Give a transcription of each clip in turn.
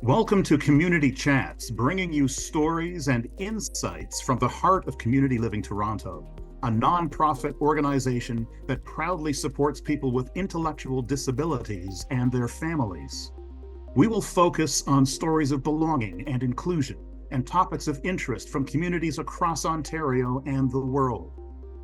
Welcome to Community Chats, bringing you stories and insights from the heart of Community Living Toronto, a nonprofit organization that proudly supports people with intellectual disabilities and their families. We will focus on stories of belonging and inclusion and topics of interest from communities across Ontario and the world.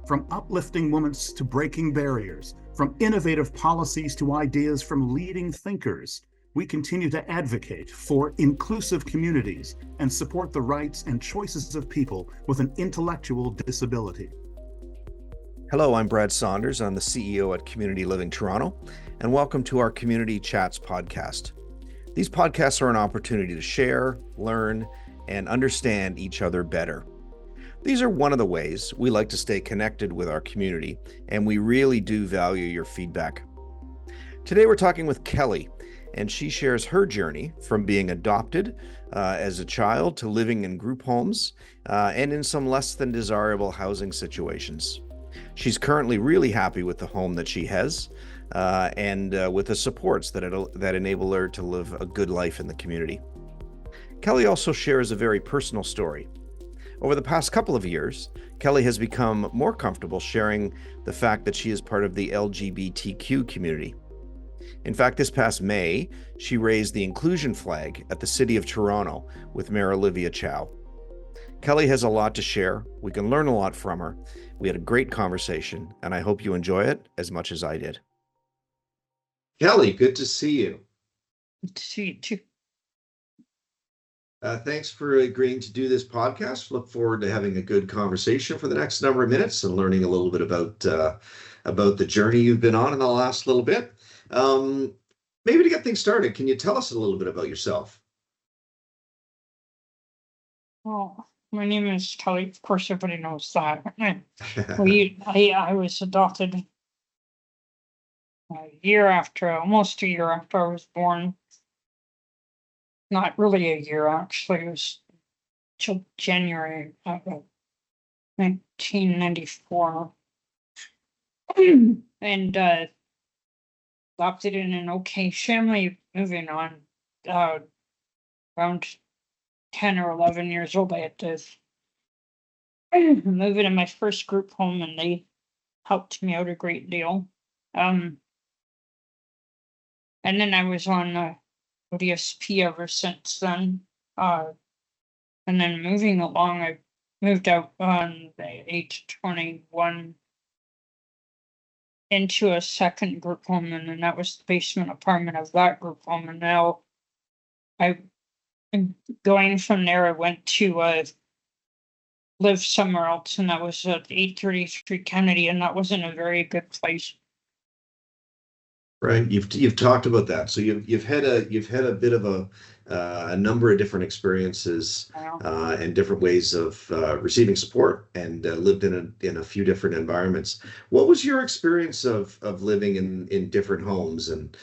From uplifting moments to breaking barriers, from innovative policies to ideas from leading thinkers, we continue to advocate for inclusive communities and support the rights and choices of people with an intellectual disability. Hello, I'm Brad Saunders. I'm the CEO at Community Living Toronto, and welcome to our Community Chats podcast. These podcasts are an opportunity to share, learn, and understand each other better. These are one of the ways we like to stay connected with our community, and we really do value your feedback. Today we're talking with Kelly, and she shares her journey from being adopted as a child to living in group homes and in some less than desirable housing situations. She's currently really happy with the home that she has and with the supports that enable her to live a good life in the community. Kelly also shares a very personal story. Over the past couple of years, Kelly has become more comfortable sharing the fact that she is part of the LGBTQ community. In fact, this past May, she raised the inclusion flag at the City of Toronto with Mayor Olivia Chow. Kelly has a lot to share. We can learn a lot from her. We had a great conversation, and I hope you enjoy it as much as I did. Kelly, good to see you. Good to see you too. Thanks for agreeing to do this podcast. Look forward to having a good conversation for the next number of minutes and learning a little bit about the journey you've been on in the last little bit. Maybe to get things started, can you tell us a little bit about yourself? Well, my name is Kelly. Of course, everybody knows that. I was adopted almost a year after I was born. Not really a year, actually. It was till January of 1994. And adopted in an okay family, moving on around 10 or 11 years old. I had to move into my first group home, and they helped me out a great deal. And then I was on ODSP ever since then. And then moving along, I moved out on the age 21 into a second group home, and then that was the basement apartment of that group home. And now going from there, I went to live somewhere else, and that was at 833 Kennedy, and that wasn't a very good place. Right, you've talked about that. So you've had a bit of a number of different experiences and different ways of receiving support, and lived in a few different environments. What was your experience of living in different homes and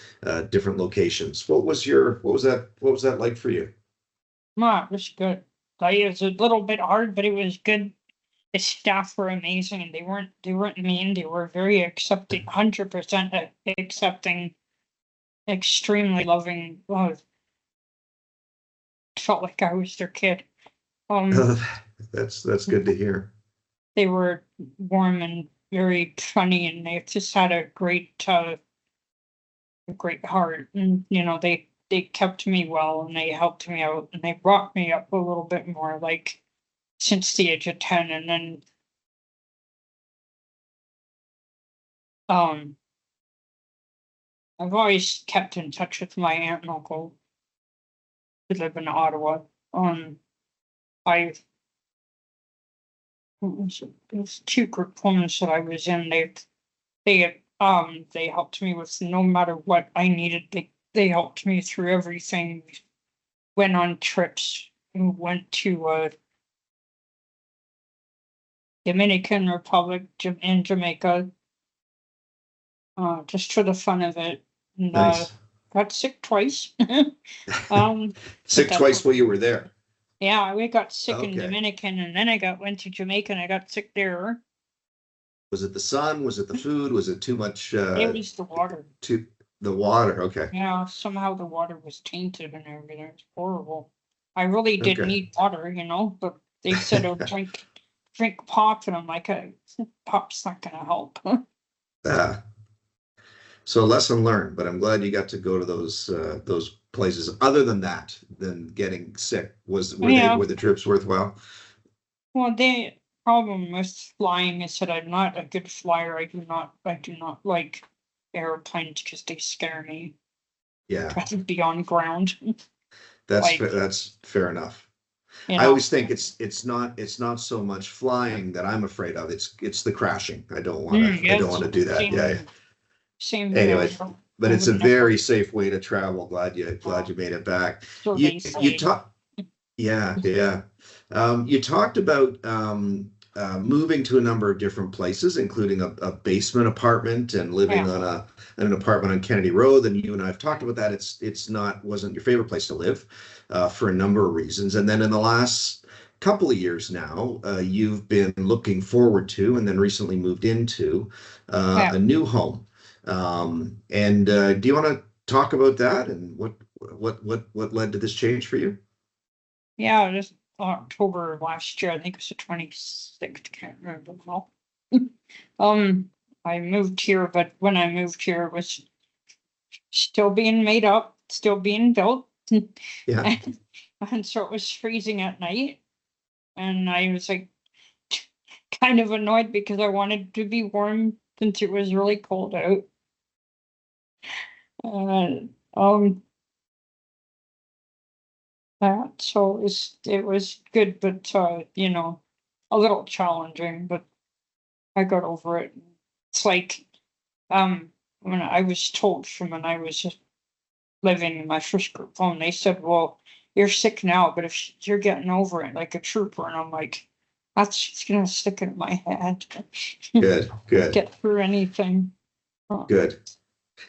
different locations? What was that like for you? Well, it was good. It was a little bit hard, but it was good. The staff were amazing, and they weren't mean. They were very accepting, 100% accepting, extremely loving. Felt like I was their kid. That's good to hear. They were warm and very funny, and they just had a great heart. And they kept me well, and they helped me out, and they brought me up a little bit more, like since the age of 10. And then I've always kept in touch with my aunt and uncle who live in Ottawa. It was two group homes that I was in. They helped me with no matter what I needed. They helped me through everything. Went on trips. Went to Dominican Republic and Jamaica, just for the fun of it. And, nice. Got sick twice. Sick twice while you were there? Yeah, we got sick in Dominican, and then went to Jamaica, and I got sick there. Was it the sun? Was it the food? Was it too much? It was the water. The water, okay. Yeah, somehow the water was tainted and everything. It's horrible. I really did Okay. need water, but they said, "Oh, drink pop," and I'm like, "Pop's not gonna help." Uh, so lesson learned, but I'm glad you got to go to those places. Other than that, than getting sick, Yeah. were the trips worthwhile? Well, the problem with flying is that I'm not a good flyer. I do not like airplanes because they scare me. Yeah, I'd rather be on ground. Like, that's fair enough. you I know. always think it's not so much flying that I'm afraid of. It's the crashing. I don't Yeah, want to do that. same Yeah. same here. Anyway, but I it's would a never. very safe way to travel. Glad you made it back. So You they you say. talk Yeah, yeah. You talked about moving to a number of different places, including a basement apartment and living Yeah. on an apartment on Kennedy Road. And you and I have talked about that. Wasn't your favorite place to live for a number of reasons. And then in the last couple of years now, you've been looking forward to and then recently moved into Yeah. a new home. And do you want to talk about that and what led to this change for you? Yeah, just October of last year. I think it was the 26th. Can't remember now. Um, I moved here, but when I moved here, it was still being made up, still being built. Yeah. And so it was freezing at night. And I was like kind of annoyed because I wanted to be warm since it was really cold out. Uh, um, so it was good, but a little challenging, but I got over it. It's like when I was told from when I was living in my first group home, they said, "Well, you're sick now, but if you're getting over it like a trooper," and I'm like, "That's just gonna stick in my head." Good, good, Get through anything. Uh, good.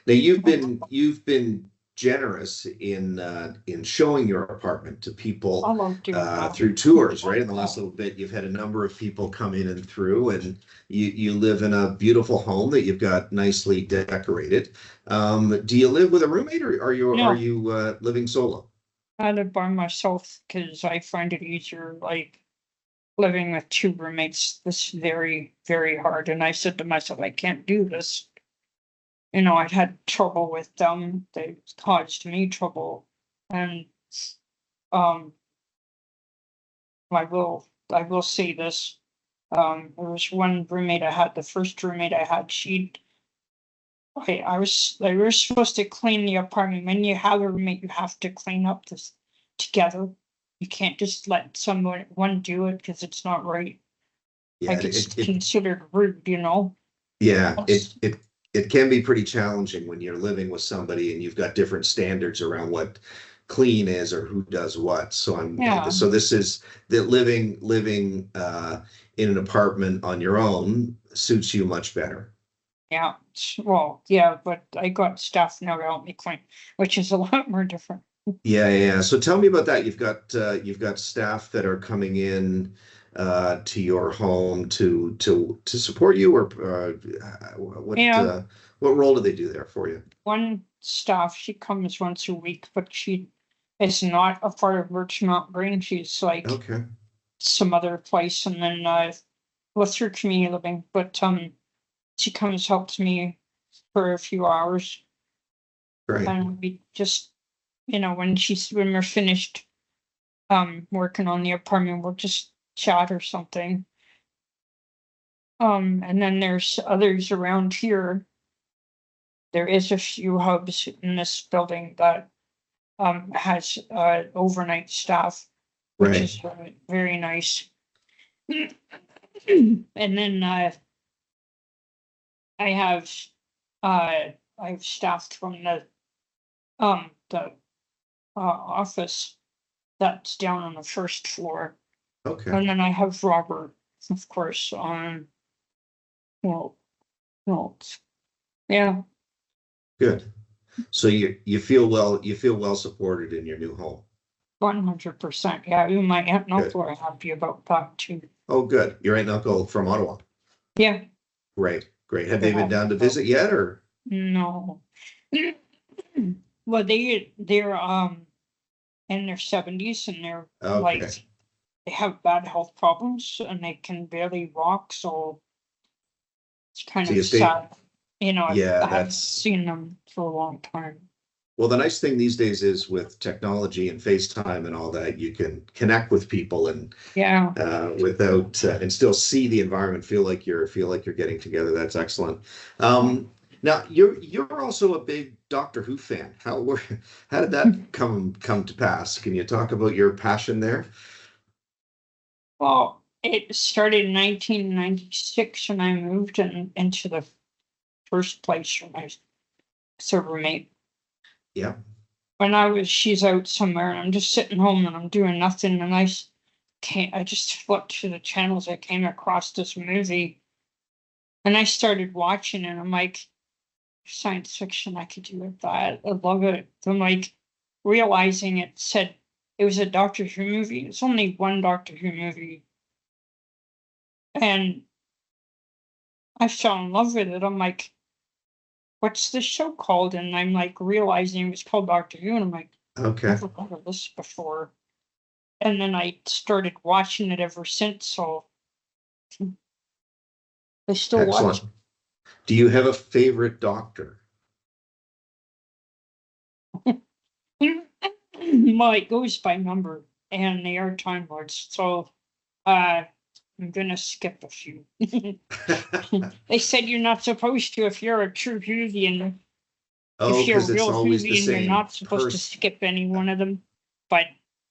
Now you've been generous in showing your apartment to I people love doing that. through tours, right? In the last little bit, you've had a number of people come in and through, and you live in a beautiful home that you've got nicely decorated. Do you live with a roommate, or No, living solo? I live by myself because I find it easier. Like living with two roommates, this is very, very hard. And I said to myself, I can't do this. I'd had trouble with them. They caused me trouble. And um I will say this. There was one roommate I had, the first roommate I had, they were supposed to clean the apartment. When you have a roommate, you have to clean up this together. You can't just let one do it because it's not right. Yeah, Like it's considered rude. yeah, That's- it can be pretty challenging when you're living with somebody and you've got different standards around what clean is or who does what. Yeah, So this is that living in an apartment on your own suits you much better. yeah. Well, yeah, but I got staff now to help me clean, which is a lot more different. Yeah, yeah, yeah. So tell me about that. You've got staff that are coming in to your home to support you, or Yeah, what role do they do there for you? one staff, she comes once a week, but she is not a part of Birchmount Green. She's like Okay, some other place, and then through community living. But she comes helps me for a few hours, great. and we just when we're finished working on the apartment, we'll just chat or something. And then there's others around here. There is a few hubs in this building that has overnight staff, which Right. is very nice. And then I have staff from the office that's down on the first floor, Okay. and then I have Robert, of course, well, well, yeah, Good. So you feel well supported in your new home. 100%. Yeah, even my aunt and Good. uncle are happy about that too. Oh, good. Your aunt and uncle from Ottawa. Yeah, Great, great. Have they been down to visit yet, or? no, Well, they're in their 70s, and they're like, Okay. they have bad health problems and they can barely walk, so it's kind So of you stay, sad. You know, yeah, I haven't that's, seen them for a long time. well, the nice thing these days is with technology and FaceTime and all that, you can connect with people and Yeah. without and still see the environment, feel like you're getting together. That's excellent. Now you're also a big Doctor Who fan. How did that come to pass? Can you talk about your passion there? Well, it started in 1996 when I moved into the first place when I server mate. Yeah. She's out somewhere and I'm just sitting home and I'm doing nothing, and I just flipped through the channels. I came across this movie and I started watching it. I'm like, science fiction, I could do with that. I love it. I'm like realizing it said it was a Doctor Who movie. It's only one Doctor Who movie. And I fell in love with it. I'm like, what's this show called? And I'm like realizing it was called Doctor Who. And I'm like, Okay. never heard of this before. And then I started watching it ever since. So I still watch. Excellent. Do you have a favorite Doctor? Well, it goes by number, and they are Time Lords. So I'm gonna skip a few. They said you're not supposed to if you're a true Whovian. Oh, If you're a because it's real always the Whovian, you're same not supposed to person. skip any one of them. But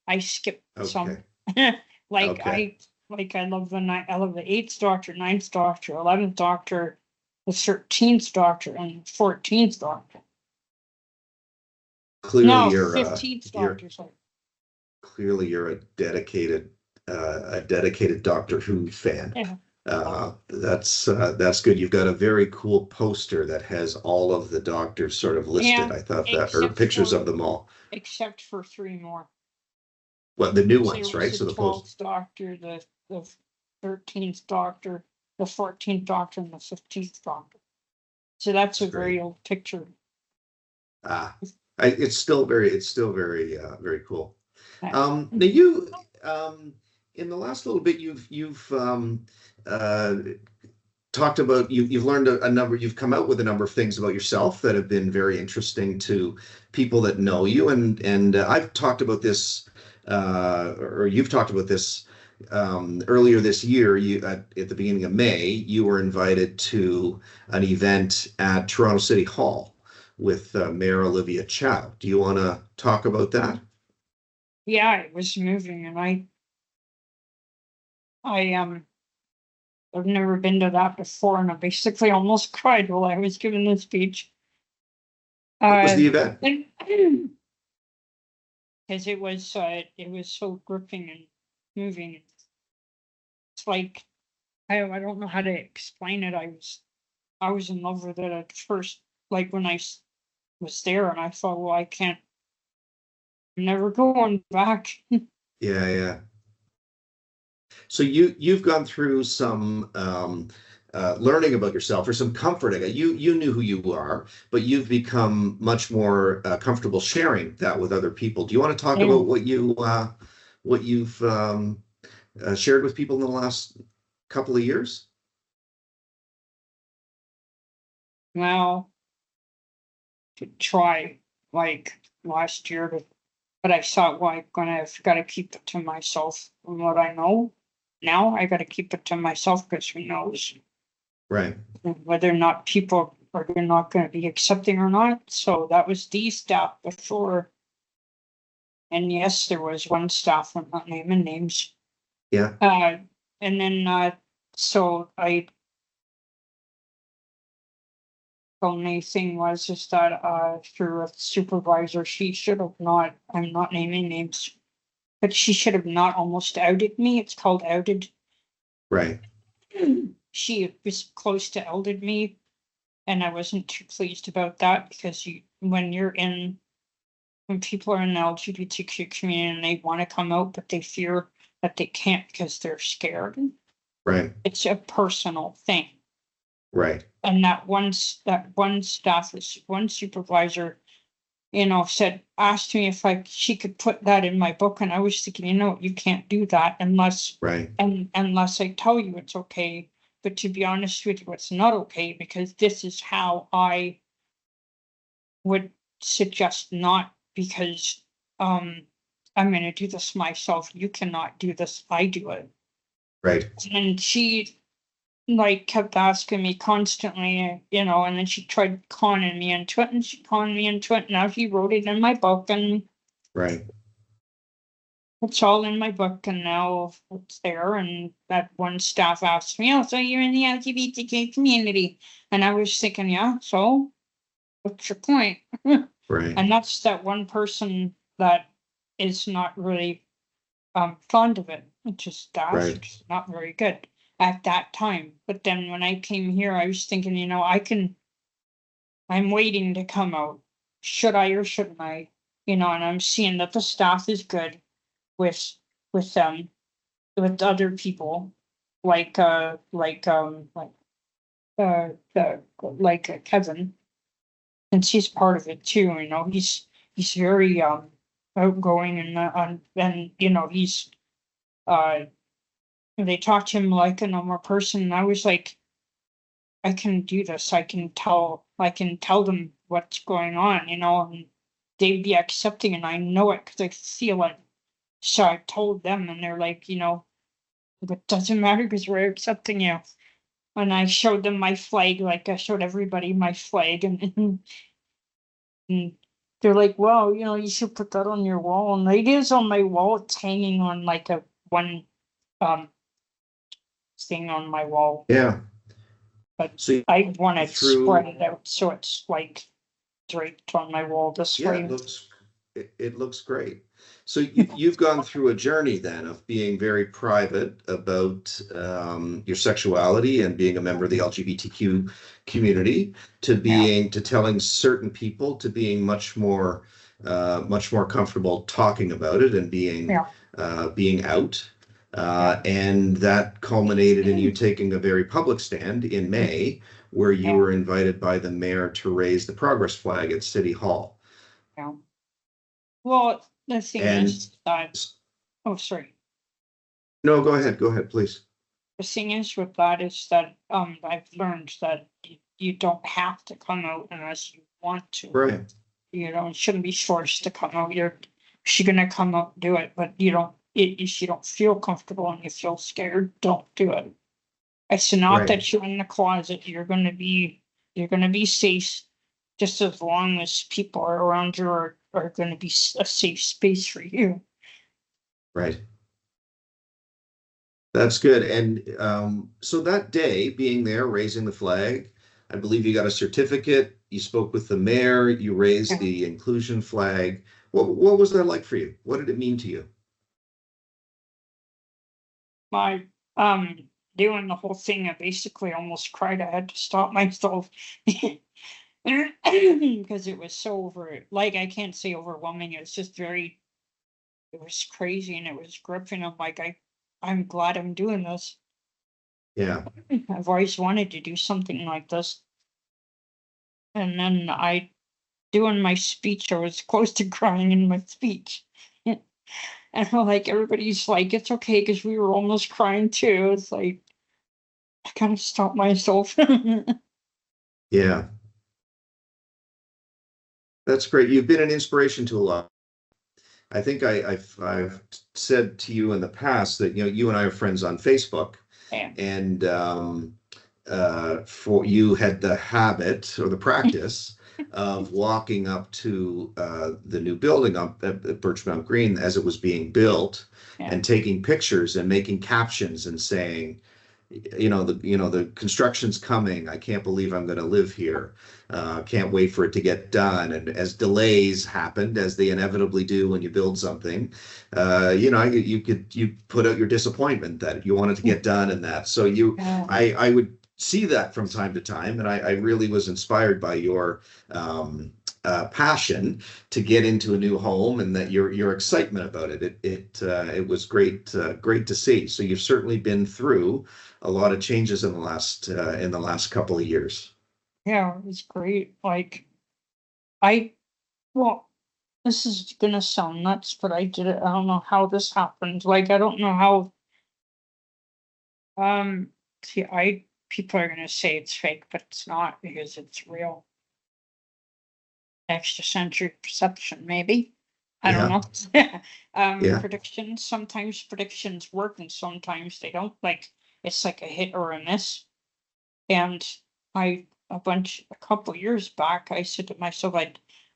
I skip some. Okay. Like Okay. I love I love the 8th Doctor, 9th Doctor, 11th Doctor, the 13th Doctor, and 14th Doctor. Clearly No, you're 15th you're Doctor. Sorry. clearly you're a dedicated Doctor Who fan. Yeah. That's good. You've got a very cool poster that has all of the doctors sort of listed. Yeah, I thought that, or pictures of them all. except for 3 more. Well, the new There ones, was right? the So the post. 12th Doctor, the 13th Doctor, the 14th Doctor, and the 15th Doctor. So that's a That's very great. old picture. Ah, it's still very, very cool. Uh, Now you, in the last little bit, you've uh, talked about you've learned a number, you've come out with a number of things about yourself that have been very interesting to people that know you, and I've talked about this, or you've talked about this earlier this year. At the beginning of May, you were invited to an event at Toronto City Hall with Mayor Olivia Chow. Do you want to talk about that? Yeah, it was moving, and I've never been to that before, and I basically almost cried while I was giving the speech. What was the event? Because it was so gripping and moving. It's like I don't know how to explain it. I was in love with it at first, like when I was there, and I thought, well, I'm never going back. Yeah, yeah. So you've gone through some learning about yourself or some comforting. You knew who you are, but you've become much more comfortable sharing that with other people. Do you want to talk And about what you've shared with people in the last couple of years? now to try like last year to, but I thought, well, I've got to keep it to myself from what I know. Now I got to keep it to myself because who knows Right. whether or not people are not going to be accepting or not. So that was the staff before. And yes, there was one staff, I'm not naming names. Yeah. And then, so the only thing was is that, through a supervisor, she should have not, I'm not naming names, but she should have not almost outed me. It's called outed. Right. She was close to outed me, and I wasn't too pleased about that because when people are in the LGBTQ community and they want to come out, but they fear that they can't because they're scared. Right. It's a personal thing. Right. And that one supervisor asked me if she could put that in my book, and I was thinking, you can't do that unless Right. unless I tell you it's okay. But to be honest with you, it's not okay, because this is how I would suggest not, because I'm gonna do this myself. You cannot do this. I do it. Right. And she kept asking me constantly, and then she tried conning me into it, and she conned me into it. Now she wrote it in my book, and Right. it's all in my book, and now it's there. And that one staff asked me, "Oh, so you're in the LGBTQ community?" And I was thinking, yeah, so what's your point? Right. And that's that one person that is not really fond of it. It's just Right. it's not very good at that time. But then when I came here, I was thinking, I'm waiting to come out. Should I or shouldn't I? And I'm seeing that the staff is good with them, with other people, like Kevin, and she's part of it too. He's very outgoing, and he's they talk to him like a normal person, and I was like, I can do this. I can tell them what's going on, and they'd be accepting, and I know it because I feel it. So I told them, and they're like, it doesn't matter because we're accepting you. And I showed them my flag, like I showed everybody my flag, and they're like, "Wow, you should put that on your wall." And it is on my wall. It's hanging on like a one um thing on my wall, Yeah. but So I want to through, spread it out so it's like draped on my wall this yeah, way. it looks great. So you've gone through a journey then of being very private about your sexuality and being a member of the LGBTQ community, to Yeah, telling certain people, to being much more comfortable talking about it and yeah, being out. yeah, And that culminated in you taking a very public stand in May, where you yeah, were invited by the mayor to raise the progress flag at City Hall. yeah. Well, the thing And is that, oh, sorry. no, go ahead, please. The thing is with that is that I've learned that you don't have to come out unless you want to. Right. It shouldn't be forced to come out. She's gonna come out and do it, but if you don't feel comfortable and you feel scared, don't do it. It's not Right. that you're in the closet. You're gonna be safe, just as long as people are around you are gonna be a safe space for you. Right. That's good. And so that day, being there, raising the flag, I believe you got a certificate. You spoke with the mayor. You raised the inclusion flag. What was that like for you? What did it mean to you? My doing the whole thing, I basically almost cried. I had to stop myself because it was so I can't say overwhelming. It was just it was crazy, and it was gripping. I'm like, I'm glad I'm doing this. Yeah. I've always wanted to do something like this. And then doing my speech, I was close to crying in my speech. And everybody's like, it's okay, because we were almost crying too. It's like, I gotta stop myself. Yeah. That's great. You've been an inspiration to a lot. I think I've said to you in the past that you and I are friends on Facebook, Yeah. and for you had the habit or the practice of walking up to the new building up at Birchmount Green as it was being built, Yeah. and taking pictures and making captions and saying, the construction's coming. I can't believe I'm going to live here. Can't wait for it to get done. And as delays happened, as they inevitably do when you build something, you put out your disappointment that you wanted to get done, and that. So I would see that from time to time, and I really was inspired by your passion to get into a new home, and that your excitement about it. It was great to see. So you've certainly been through a lot of changes in the last couple of years. Yeah, it was great. this is gonna sound nuts, but I did it. I don't know how this happened. Like, I don't know how, see, people are gonna say it's fake, but it's not because it's real. Extrasensory perception, maybe. I don't know. Yeah. Sometimes predictions work and sometimes they don't. Like, it's like a hit or a miss. And a couple years back, I said to myself,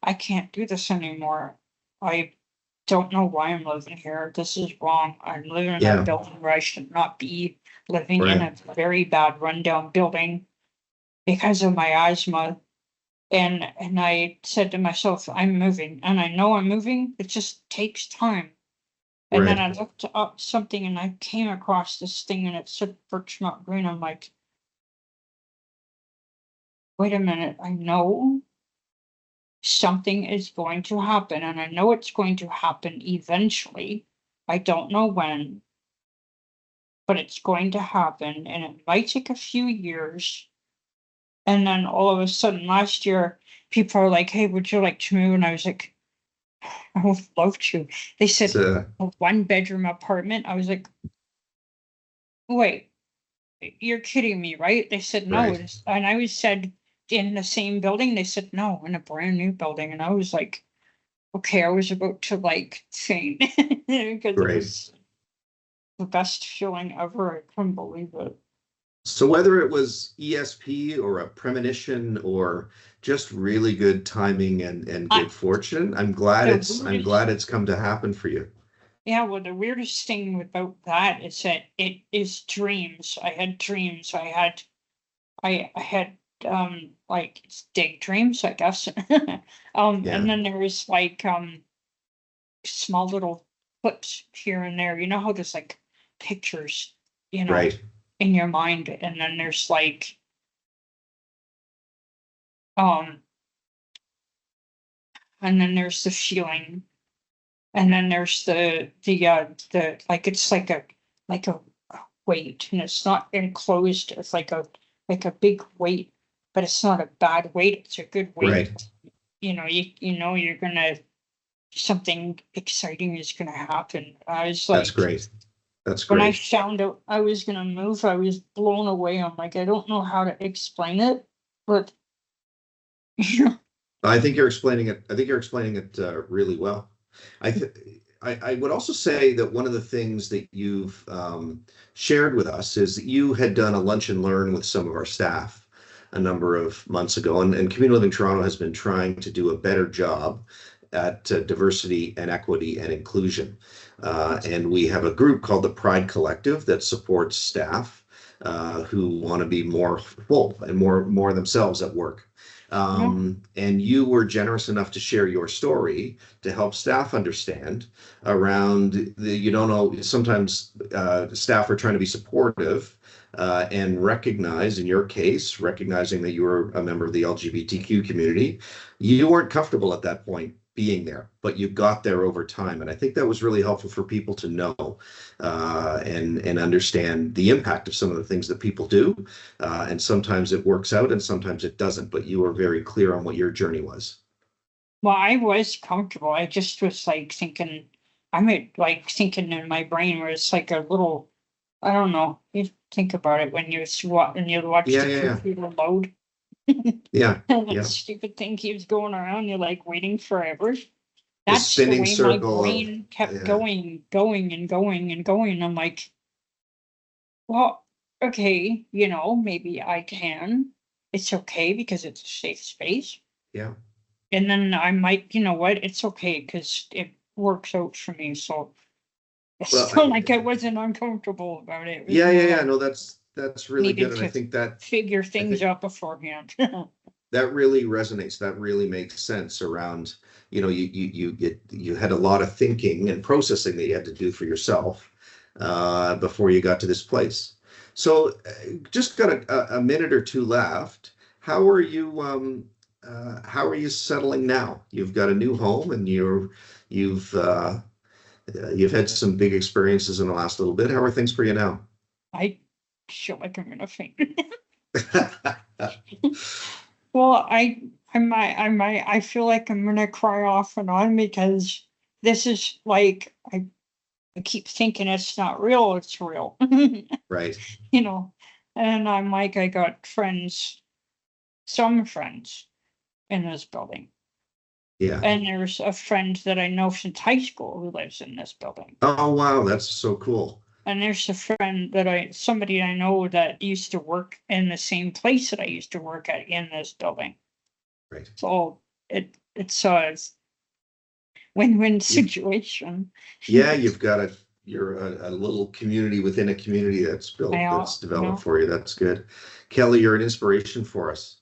I can't do this anymore. I don't know why I'm living here. This is wrong. I'm living in Yeah. a building where I should not be living in Right. a very bad rundown building because of my asthma. And I said to myself, I'm moving, and I know I'm moving. It just takes time. And then Right. I looked up something and I came across this thing and it said birch not green. I'm like, wait a minute, I know something is going to happen, and I know it's going to happen eventually. I don't know when, but it's going to happen, and it might take a few years. And then all of a sudden last year, people are like, hey, would you like to move? And I was like, I would love to. They said So, a 1-bedroom apartment. I was like, wait, you're kidding me, right? They said no. right. And I was said in the same building. They said no, in a brand new building. And I was like, okay, I was about to like faint because it Great. was the best feeling ever. I couldn't believe it. So whether it was ESP or a premonition or just really good timing and I, good fortune, I'm glad the I'm weirdest, glad it's come to happen for you. yeah, well, the weirdest thing about that is that it is dreams. I had dreams. I had like it's daydreams, I guess. Yeah. And then there was like small little clips here and there. You know how there's like pictures, you know, Right. in your mind, and then there's like um and then there's the feeling, and then there's the like it's like a weight, and it's not enclosed. It's like a big weight, but it's not a bad weight. It's a good weight. Right. You know you're gonna something exciting is gonna happen. I was That's like, great. That's when I great. found out I was gonna move, I was blown away. I'm like, I don't know how to explain it, but I think you're explaining it. I think you're explaining it really well. I, th- I would also say that one of the things that you've shared with us is that you had done a lunch and learn with some of our staff a number of months ago, and Community Living Toronto has been trying to do a better job at diversity and equity and inclusion. And we have a group called the Pride Collective that supports staff who want to be more full and more themselves at work. And you were generous enough to share your story to help staff understand around you don't know, sometimes staff are trying to be supportive and recognize, in your case, recognizing that you were a member of the LGBTQ community, you weren't comfortable at that point being there, but you got there over time. And I think that was really helpful for people to know and understand the impact of some of the things that people do. And sometimes it works out and sometimes it doesn't, but you were very clear on what your journey was. well, I was comfortable. I just was like thinking, like thinking in my brain where it's like a little, I don't know. You think about it when you watch Yeah, the yeah, yeah. computer load, Yeah, and that yeah. stupid thing keeps going around. You're like waiting forever. The That's the spinning way my circle of, brain kept yeah, going and going and going. I'm like, well, okay, maybe I can. It's okay because it's a safe space. yeah. And then I might, you know what, it's okay because it works out for me. So Well, it's not like I wasn't uncomfortable about it. It was yeah, yeah, more yeah. like No, that's really good. needed And to figure I things think out beforehand. that really resonates. That really makes sense around, you had a lot of thinking and processing that you had to do for yourself before you got to this place. So just got a minute or two left. How are you settling now? You've got a new home and you've you've had some big experiences in the last little bit. How are things for you now? I feel like I'm gonna faint. Well, I feel like I'm gonna cry off and on because this is like, I keep thinking it's not real, it's real. Right. You know, and I'm like, I got friends, some friends in this building. Yeah. And there's a friend that I know since high school who lives in this building. Oh, wow. That's so cool. And there's a friend that somebody I know that used to work in the same place that I used to work at in this building. Right. So it's a win-win situation. Yeah, you're a little community within a community that's developed Yeah. for you. That's good. Kelly, you're an inspiration for us.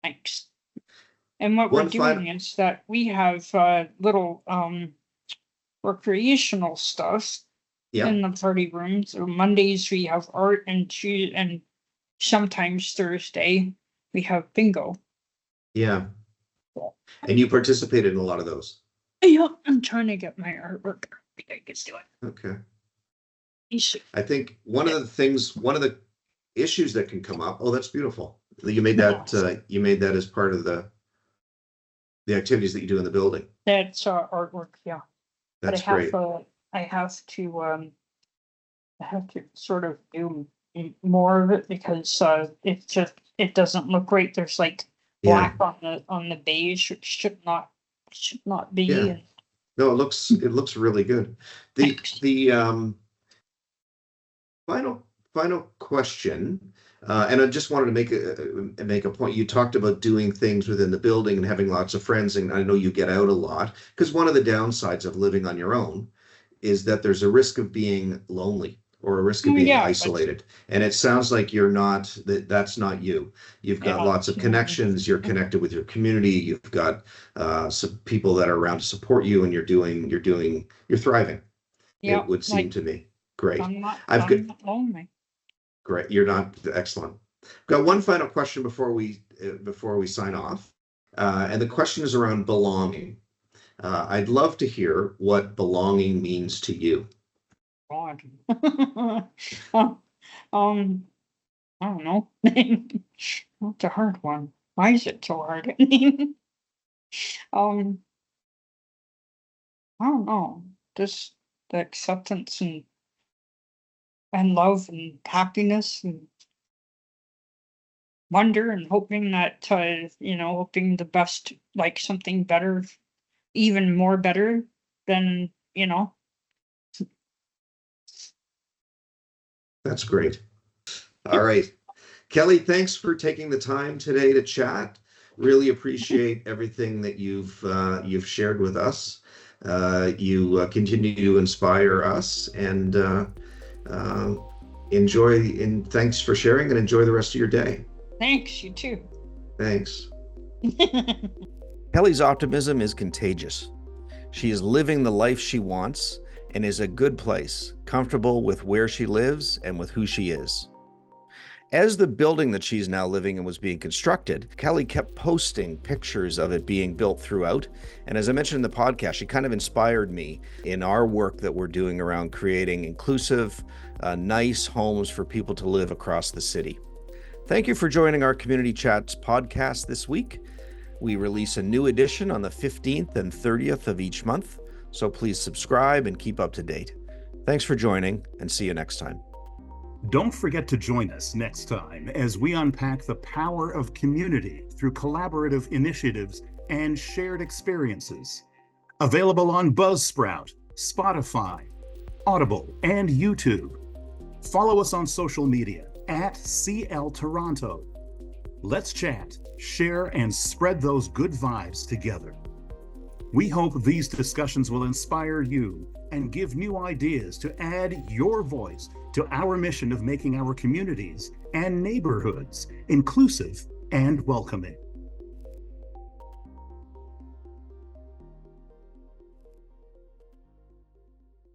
Thanks. And what One we're doing is that we have little recreational stuff Yeah. in the party room. So Mondays we have art, and and sometimes Thursday we have bingo. Yeah. And you participated in a lot of those. Yeah, I'm trying to get my artwork. I think I can do it. Okay. You should. I think one of the issues that can come up. Oh, that's beautiful. You made that as part of the activities that you do in the building. That's artwork, yeah. That's but great. I have to sort of do more of it because it doesn't look right. There's like black on the beige, which should not be. Yeah. No, it looks really good. The final question, and I just wanted to make a point. You talked about doing things within the building and having lots of friends, and I know you get out a lot, because one of the downsides of living on your own is that there's a risk of being lonely or a risk of being isolated. And it sounds like that's not you. You've got lots of connections. You're connected with your community. You've got some people that are around to support you, and you're thriving. Yeah, it would seem to me. Great. I'm not lonely. Great. You're not excellent. Got one final question before we sign off. And the question is around belonging. I'd love to hear what belonging means to you. God. I don't know. That's a hard one. Why is it so hard? I don't know. Just the acceptance and love and happiness and wonder and hoping that hoping the best, like something better, even more better than That's great. All right. Kelly, thanks for taking the time today to chat. Really appreciate everything that you've shared with us. You continue to inspire us, and thanks for sharing, and enjoy the rest of your day. Thanks, you too. Thanks. Kelly's optimism is contagious. She is living the life she wants and is a good place, comfortable with where she lives and with who she is. As the building that she's now living in was being constructed, Kelly kept posting pictures of it being built throughout. And as I mentioned in the podcast, she kind of inspired me in our work that we're doing around creating inclusive, nice homes for people to live across the city. Thank you for joining our Community Chats podcast this week. We release a new edition on the 15th and 30th of each month, so please subscribe and keep up to date. Thanks for joining, and see you next time. Don't forget to join us next time as we unpack the power of community through collaborative initiatives and shared experiences. Available on Buzzsprout, Spotify, Audible, and YouTube. Follow us on social media at CL Toronto. Let's chat, share, and spread those good vibes together. We hope these discussions will inspire you and give new ideas to add your voice to our mission of making our communities and neighborhoods inclusive and welcoming.